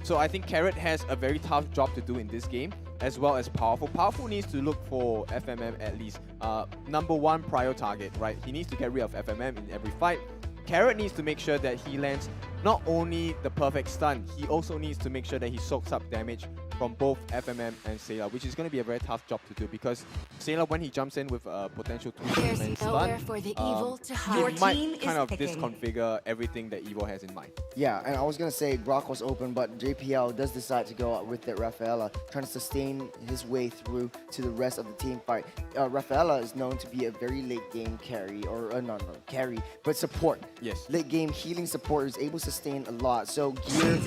So I think Carrot has a very tough job to do in this game, as well as Powerful. Powerful needs to look for FMM at least. #1 prior target, right? He needs to get rid of FMM in every fight. Carrot needs to make sure that he lands not only the perfect stun, he also needs to make sure that he soaks up damage from both FMM and Seilah, which is going to be a very tough job to do because Seilah, when he jumps in with a potential 2-man stun, it might kind of disconfigure everything that Evo has in mind. Yeah, and I was going to say Brock was open, but JPL does decide to go out with that Rafaela, trying to sustain his way through to the rest of the team fight. Rafaela is known to be a very late game carry, or not carry, but support. Yes. Late game healing support is able to sustain a lot. So gear,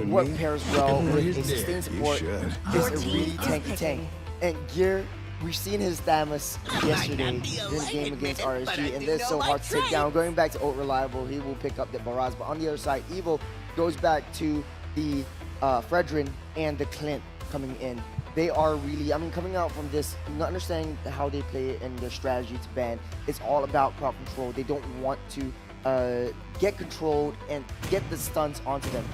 what pairs well with a sustained support is a really tanky tank. And gear, we've seen his Thamus yesterday in the game against RSG, and they're so hard to take down. Going back to Ult Reliable, he will pick up the Barrage, but on the other side, Evo goes back to the Fredrin and the Clint coming in. They are really, I mean, coming out from this, not understanding how they play it and their strategy to ban. It's all about crowd control. They don't want to get controlled and get the stuns onto them.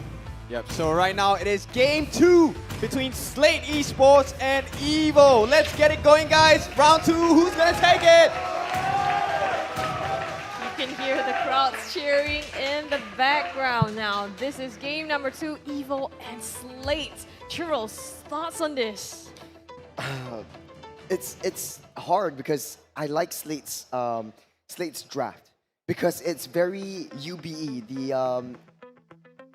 Yep, so right now it is game 2 between Slate Esports and Evo. Let's get it going, guys. Round 2, who's gonna take it? You can hear the crowds cheering in the background now. This is game number 2, Evo and Slate. Churros, thoughts on this? It's hard because I like Slate's draft because it's very UBE, the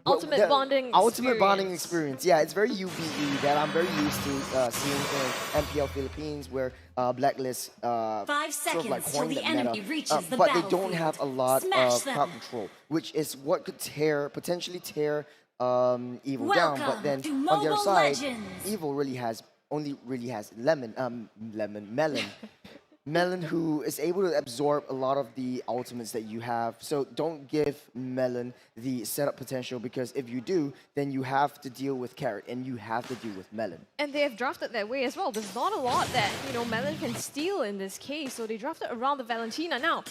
Ultimate bonding experience. Yeah, it's very UBE that I'm very used to seeing in MPL Philippines, where Blacklist 5 seconds sort of like till coined the that enemy meta, reaches the but they don't have a lot Smash of them. crowd control, which is what could potentially tear Evo down. But then to on the other Mobile side, Legends. Evo only really has Melon, who is able to absorb a lot of the ultimates that you have. So don't give Melon the setup potential, because if you do, then you have to deal with Carrot and you have to deal with Melon. And they have drafted that way as well. There's not a lot that, Melon can steal in this case, so they drafted around the Valentina. Now,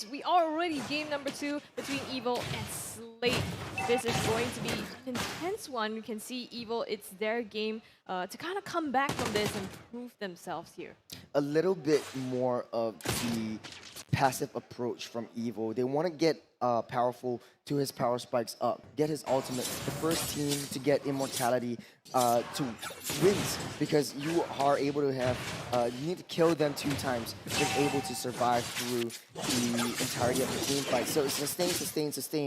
we are already game number 2 between Evo and Slate. This is going to be an intense one. You can see Evo, it's their game to kind of come back from this and prove themselves here. A little bit more of the passive approach from Evo. They want to get Powerful to his power spikes up, get his ultimate, the first team to get immortality to wins, because you are able to have, you need to kill them 2 times to be able to survive through the entirety of the team fight. So it's sustain.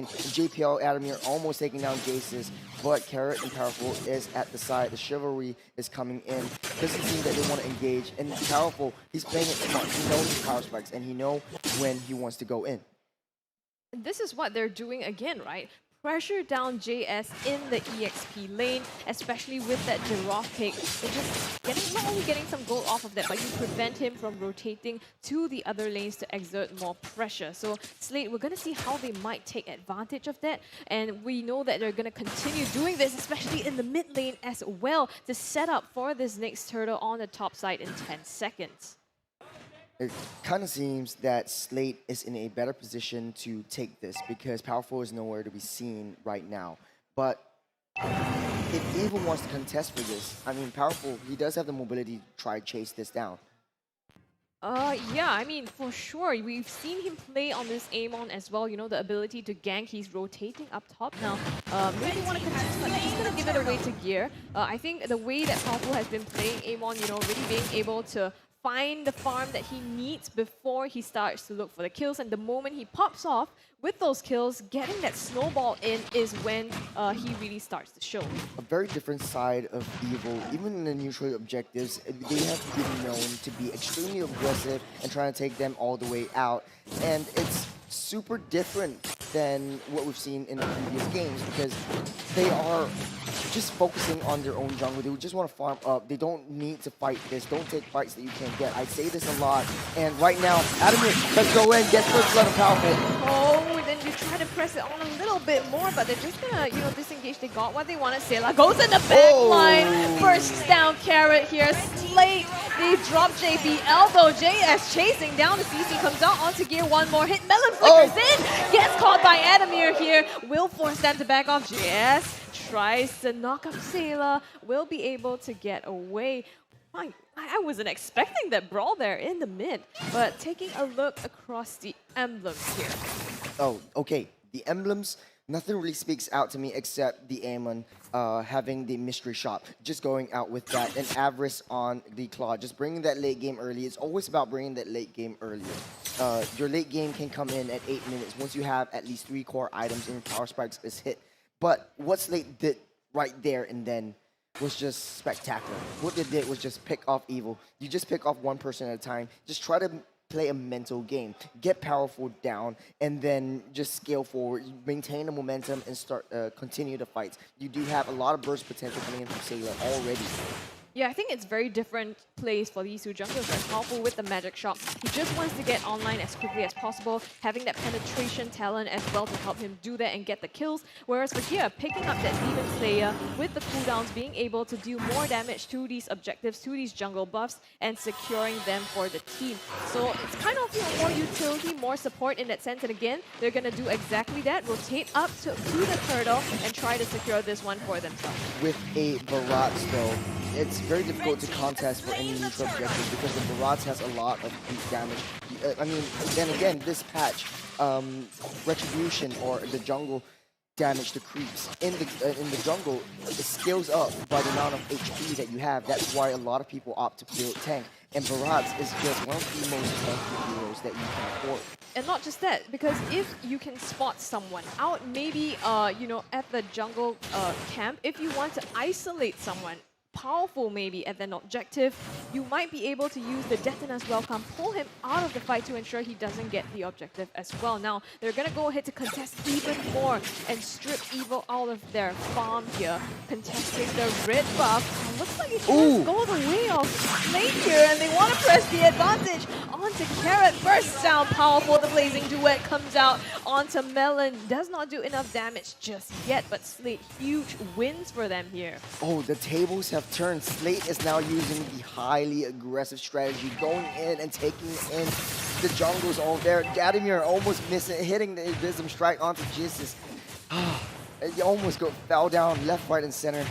JPL, Adammir almost taking down JsisJejsj, but Carrot and Powerful is at the side. The Chivalry is coming in. This is the team that they want to engage, and Powerful, he's playing it smart. He knows his power spikes, and he knows when he wants to go in. This is what they're doing again, right? Pressure down JS in the EXP lane, especially with that giraffe pick. They're just not only getting some gold off of that, but you prevent him from rotating to the other lanes to exert more pressure. So Slate, we're going to see how they might take advantage of that. And we know that they're going to continue doing this, especially in the mid lane as well, to set up for this next turtle on the top side in 10 seconds. It kind of seems that Slate is in a better position to take this because Powerful is nowhere to be seen right now. But if Evo wants to contest for this, I mean, Powerful, he does have the mobility to try to chase this down. Yeah, I mean, for sure. We've seen him play on this Amon as well, the ability to gank. He's rotating up top now. Maybe want to contest, but he's going to give it away to Gear. I think the way that Powerful has been playing Amon, really being able to find the farm that he needs before he starts to look for the kills. And the moment he pops off with those kills, getting that snowball in is when he really starts to show. A very different side of Evo. Even in the neutral objectives, they have been known to be extremely aggressive and trying to take them all the way out. And it's super different than what we've seen in the previous games, because they are just focusing on their own jungle. They just want to farm up. They don't need to fight this. Don't take fights that you can't get. I say this a lot. And right now, Adammir, let's go in, get first blood of Powerful. Oh, then you try to press it on a little bit more, but they're just gonna, disengage. They got what they wanted. Seilah goes in the back line. First down Carrot here. Slate, they drop JBL though. JS chasing down. The CC comes out onto Gear. One more hit. Melon flickers in. Gets caught by Adammir here. Will force them to back off. JS tries to knock up Seilah, will be able to get away. I wasn't expecting that brawl there in the mid, but taking a look across the emblems here. Oh, okay. The emblems, nothing really speaks out to me except the Amon having the mystery shot. Just going out with that and Avarice on the Claw. Just bringing that late game early. It's always about bringing that late game earlier. Your late game can come in at 8 minutes once you have at least 3 core items and your power spikes is hit. But what Slate did right there and then was just spectacular. What they did was just pick off Evil. You just pick off one person at a time. Just try to play a mental game. Get powerful down, and then just scale forward. Maintain the momentum and start continue the fights. You do have a lot of burst potential coming in from Seilah already. Yeah, I think it's very different plays for these two junglers. Very powerful with the magic shot. He just wants to get online as quickly as possible, having that penetration talent as well to help him do that and get the kills. Whereas for here, picking up that Demon Slayer with the cooldowns, being able to do more damage to these objectives, to these jungle buffs, and securing them for the team. So it's kind of more utility, more support in that sense. And again, they're going to do exactly that. Rotate up to the turtle and try to secure this one for themselves. With a Barats though, it's very difficult to contest for any neutral objective because the Barats has a lot of deep damage. I mean, then again, this patch, Retribution or the jungle damage to creeps in the jungle, it scales up by the amount of HP that you have. That's why a lot of people opt to build tank. And Barats is just one of the most tanky heroes that you can afford. And not just that, because if you can spot someone out, maybe you know, at the jungle camp, if you want to isolate someone powerful maybe at an objective, you might be able to use the Detona's Welcome, pull him out of the fight to ensure he doesn't get the objective as well. Now, they're going to go ahead to contest even more and strip Evil out of their farm here, contesting the red buff. Looks like it does go the way of Slate here, and they want to press the advantage onto Carrot. Burst down powerful, the Blazing Duet comes out onto Melon. Does not do enough damage just yet, but Slate, huge wins for them here. Oh, the tables have turned. Slate is now using the highly aggressive strategy, going in and taking in the jungles all there. Adammir almost missing, hitting the Abysm strike onto JsisJejsj. It almost fell down left, right, and center.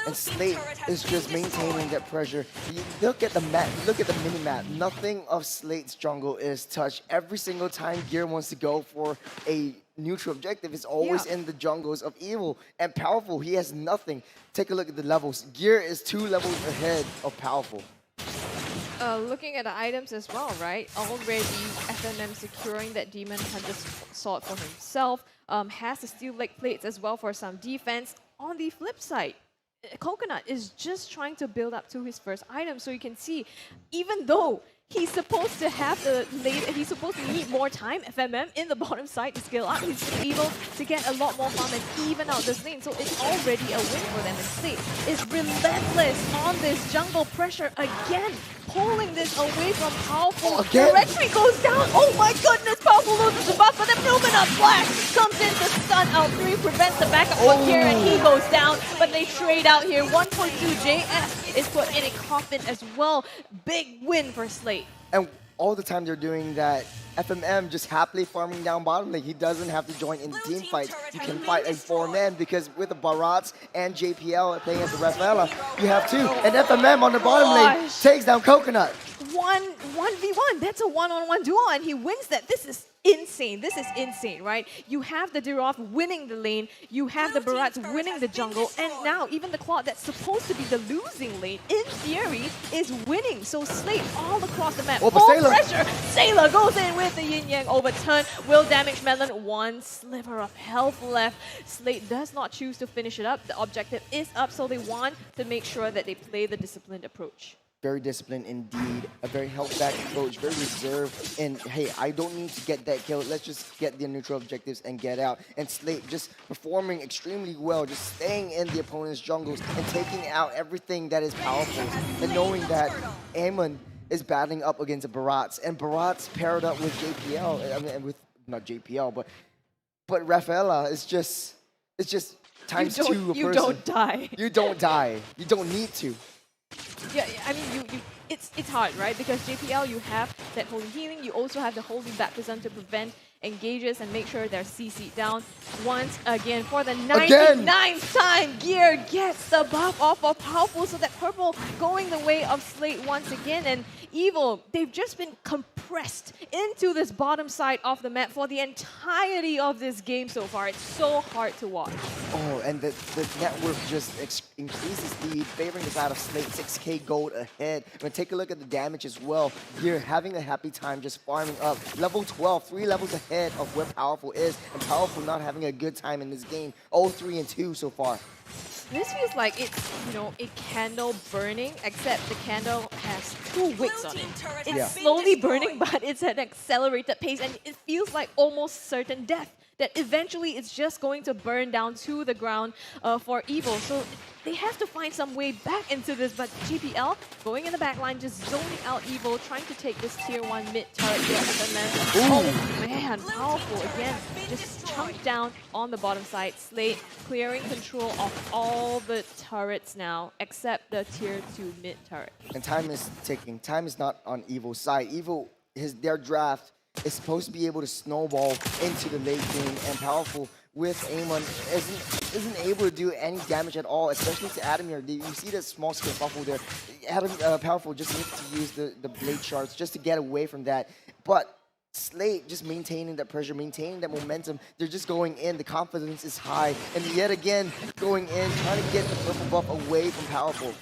And Slate is just maintaining that pressure. You look at the map, look at the mini-map. Nothing of Slate's jungle is touched. Every single time Gear wants to go for a neutral objective, it's always in the jungles of Evil and Powerful. He has nothing. Take a look at the levels. Gear is 2 levels ahead of Powerful. Looking at the items as well, right? Already FMM securing that Demon Hunter's sword for himself. Has the steel leg plates as well for some defense. On the flip side, Coconut is just trying to build up to his first item, so you can see, even though he's supposed to have he's supposed to need more time, FMM, in the bottom side to scale up, he's able to get a lot more farm and even out this lane, so it's already a win for them. And Slate is relentless on this jungle pressure again, pulling this away from Powerful. The Retry goes down. Oh my goodness, Powerful loses the buff, but the Luminous Flash comes in to stun out 3, prevents the backup one here, and he goes down. But they trade out here. 1.2 JS is put in a coffin as well. Big win for Slate. And all the time they're doing that, FMM just happily farming down bottom lane. He doesn't have to join in team fights. You can fight a 4-man because with the Barats and JPL playing as the Rafaela, you have 2. And FMM on the bottom lane takes down Coconut. 1v1, that's a one-on-one duel, and he wins that. This is insane. This is insane, right? You have the Diroth winning the lane, you have the Barats winning the jungle, and now even the Claw that's supposed to be the losing lane, in theory, is winning. So Slate all across the map. Full pressure. Seilah goes in with the yin-yang overturn. Will damage Melon. 1 sliver of health left. Slate does not choose to finish it up. The objective is up, so they want to make sure that they play the disciplined approach. Very disciplined indeed, a very held-back approach, very reserved, and hey, I don't need to get that kill, let's just get the neutral objectives and get out. And Slate just performing extremely well, just staying in the opponent's jungles and taking out everything that is powerful, and knowing that Amon is battling up against a Barats, and Barats paired up with JPL, I mean, with, not JPL, but Rafaela is just, it's just times 2 a person. You don't die. You don't die. You don't need to. Yeah, I mean, it's hard, right? Because JPL, you have that holy healing, you also have the holy baptism to prevent engages and make sure they're CC'd down. Once again, for the 99th time, Gear gets the buff off of Powerful, so that purple going the way of Slate once again. And Evil, they've just been compressed into this bottom side of the map for the entirety of this game so far. It's so hard to watch. Oh, and the network just increases the favoring the side of Slate. 6k gold ahead. But take a look at the damage as well. Gear having a happy time just farming up. Level 12, 3 levels ahead of where Powerful is, and Powerful not having a good time in this game. 0-3-2 so far. This feels like it's, you know, a candle burning, except the candle has 2 wicks on it. It's slowly burning, but it's at an accelerated pace, and it feels like almost certain death. That eventually it's just going to burn down to the ground for Evil. So they have to find some way back into this, but GPL going in the back line, just zoning out Evil, trying to take this tier 1 mid turret here. And then, oh man, Powerful again, just chunked down on the bottom side. Slate clearing control of all the turrets now, except the tier 2 mid turret. And time is ticking. Time is not on Evil's side. Evil, their draft is supposed to be able to snowball into the late game, and Powerful with Amon isn't able to do any damage at all, especially to Adammir. You see that small skill bubble there. Powerful just needs to use the blade shards just to get away from that. But Slate just maintaining that pressure, maintaining that momentum. They're just going in. The confidence is high. And yet again, going in, trying to get the purple buff away from Powerful.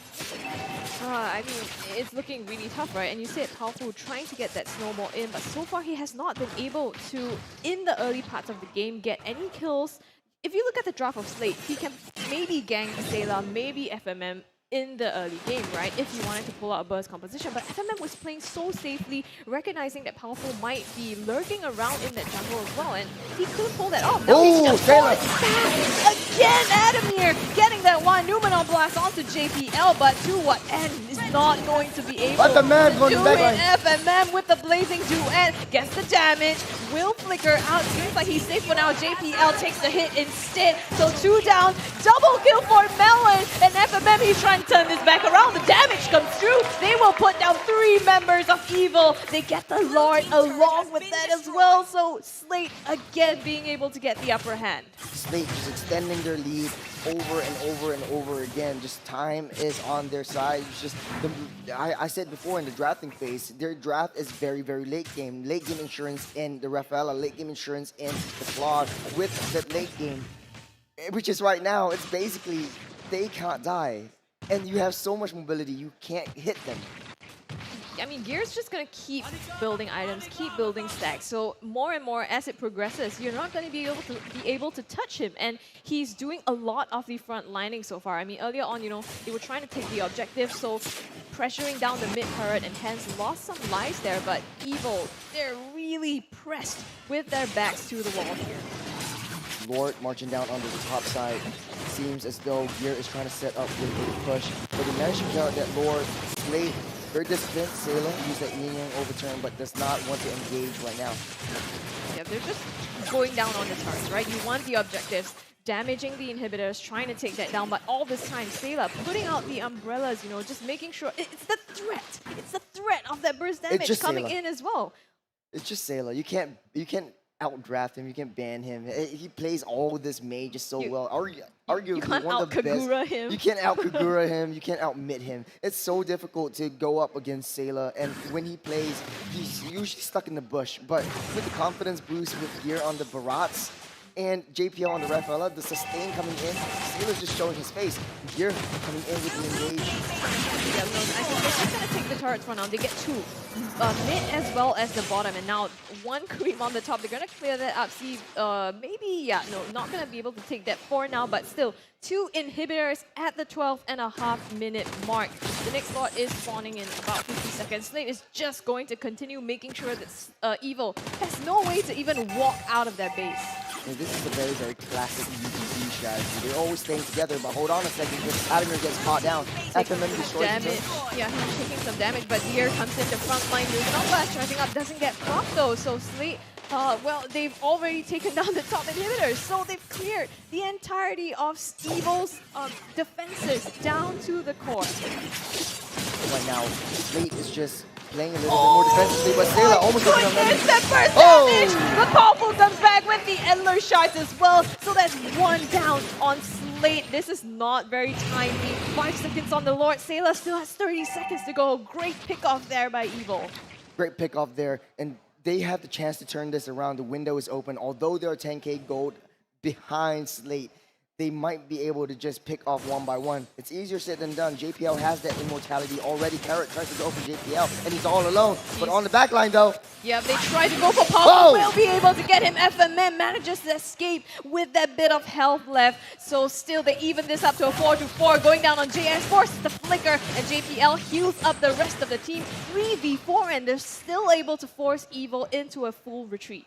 I mean, it's looking really tough, right? And you said Powerful trying to get that snowball in, but so far he has not been able to, in the early parts of the game, get any kills. If you look at the draft of Slate, he can maybe gank Seilah, maybe FMM in the early game, right? If you wanted to pull out a burst composition. But FMM was playing so safely, recognizing that Powerful might be lurking around in that jungle as well, and he couldn't pull that off. Now he's just falling back again. Adammir getting that one Numenor blast onto JPL, but to what end is not going to be able to do it. FMM with the blazing duet gets the damage, will flicker out. Seems like he's safe for now. JPL takes the hit instead. So 2 down, double kill for Melon, and FMM, he's trying to turn this back around. The damage comes through. They will put down 3 members of Evil. They get the Lord along with that as well. So Slate again being able to get the upper hand. Slate just extending their lead over and over and over again. Just time is on their side. It's just I said before in the drafting phase, their draft is very, very late game. Late game insurance in the Rafaela, late game insurance in the Claude with the late game, which is right now, it's basically they can't die. And you have so much mobility, you can't hit them. I mean, Gear's just going to keep building items, keep building stacks. So more and more as it progresses, you're not going to be able to touch him. And he's doing a lot of the front lining so far. I mean, earlier on, you know, they were trying to take the objective, so pressuring down the mid turret and hence lost some lives there. But Evil, they're really pressed with their backs to the wall here. Lord marching down onto the top side. Seems as though Gear is trying to set up with a push. But they managed to get out that Lord. Slate, very disciplined. Seilah used that yin-yang overturn, but does not want to engage right now. Yeah, they're just going down on the turrets, right? You want the objectives, damaging the inhibitors, trying to take that down, but all this time, Seilah putting out the umbrellas, you know, just making sure it's the threat. It's the threat of that burst damage coming in as well. It's just Seilah. You can't outdraft him. You can ban him. He plays all this mage so well. Arguably you can't one of the best. out-Kagura him. You can't out-Kagura him. You can't out-mid him. It's so difficult to go up against Seilah, and when he plays, he's usually stuck in the bush. But with the confidence boost with Gear on the Barats and JPL on the Rafaela, the sustain coming in, Seilah's just showing his face. Gear coming in with the engage. Yeah, no, I think they're just going to take the turrets for now. They get 2. Mid as well as the bottom, and now 1 creep on the top. They're going to clear that up. See, maybe, yeah, no, not going to be able to take that for now, but still, 2 inhibitors at the 12.5-minute mark. The next lot is spawning in about 50 seconds. Slate is just going to continue making sure that Evil has no way to even walk out of their base. And this is a very, very classic UGG strategy. They're always staying together, but hold on a second, because Adammir gets caught down. FMM destroys damage. Yeah, he's taking some damage, but Gear comes in the front line. Numenor blast charging up, doesn't get proc though, so Slate Well, they've already taken down the top inhibitors, so they've cleared the entirety of Evil's defenses down to the core. Right now, Slate is just playing a little bit more defensively, but Seilah almost doesn't have Goodness, any. that first damage! The powerful comes back with the Endler shards as well, so that's one down on Slate. This is not very timely. 5 seconds on the Lord. Seilah still has 30 seconds to go. Great pick off there by Evil. Great pick off there, and they have the chance to turn this around. The window is open. Although they're 10k gold behind Slate, they might be able to just pick off one by one. It's easier said than done. JPL has that immortality already. Carrot tries to go for JPL, and he's all alone. But on the back line, though. Yeah, they try to go for power. Will be able to get him. FMM manages to escape with that bit of health left. So still, they even this up to a 4-4. Going down on JS, forces the flicker, and JPL heals up the rest of the team. 3v4, and they're still able to force Evil into a full retreat.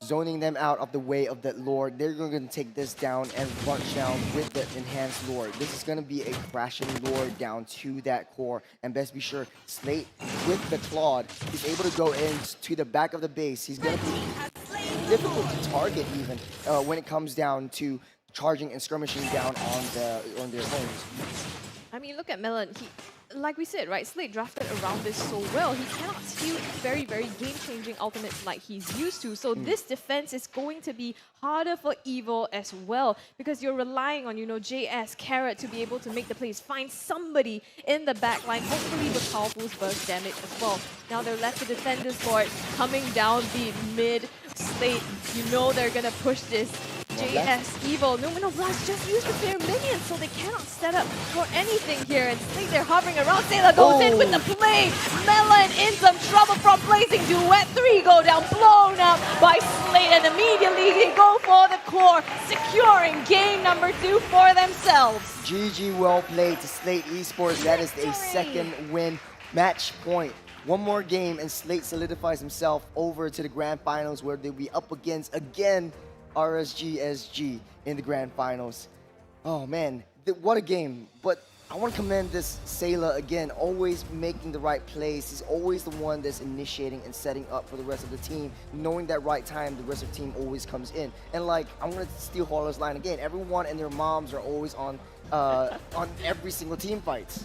Zoning them out of the way of that Lord. They're going to take this down and bunch down with the enhanced Lord. This is going to be a crashing Lord down to that core. And best be sure, Slate with the Claude is able to go in to the back of the base. He's going to be difficult to target even when it comes down to charging and skirmishing down on their homes. I mean, look at Melon. Like we said, right, Slate drafted around this so well. He cannot steal very, very game-changing ultimates like he's used to. So this defense is going to be harder for Evil as well, because you're relying on, you know, JS, Carrot to be able to make the plays, find somebody in the back line, hopefully with Powerful's burst damage as well. Now they're left to defend this board, coming down the mid. Slate, you know they're gonna push this. JS, Evil, Numenor Blast just used to clear minions, so they cannot set up for anything here. And Slate, they're hovering around. Seilah goes in with the play. Melon in some trouble from placing duet. 3 go down, blown up by Slate, and immediately they go for the core, securing game number 2 for themselves. GG, well played to Slate Esports. That is a second win. Match point. One more game and Slate solidifies himself over to the grand finals, where they'll be up against, again, JsisJejsj in the grand finals. Oh man, what a game. But I want to commend this Seilah again, always making the right plays. He's always the one that's initiating and setting up for the rest of the team. Knowing that right time, the rest of the team always comes in. And like, I'm going to steal Horler's line again. Everyone and their moms are always on every single team fights.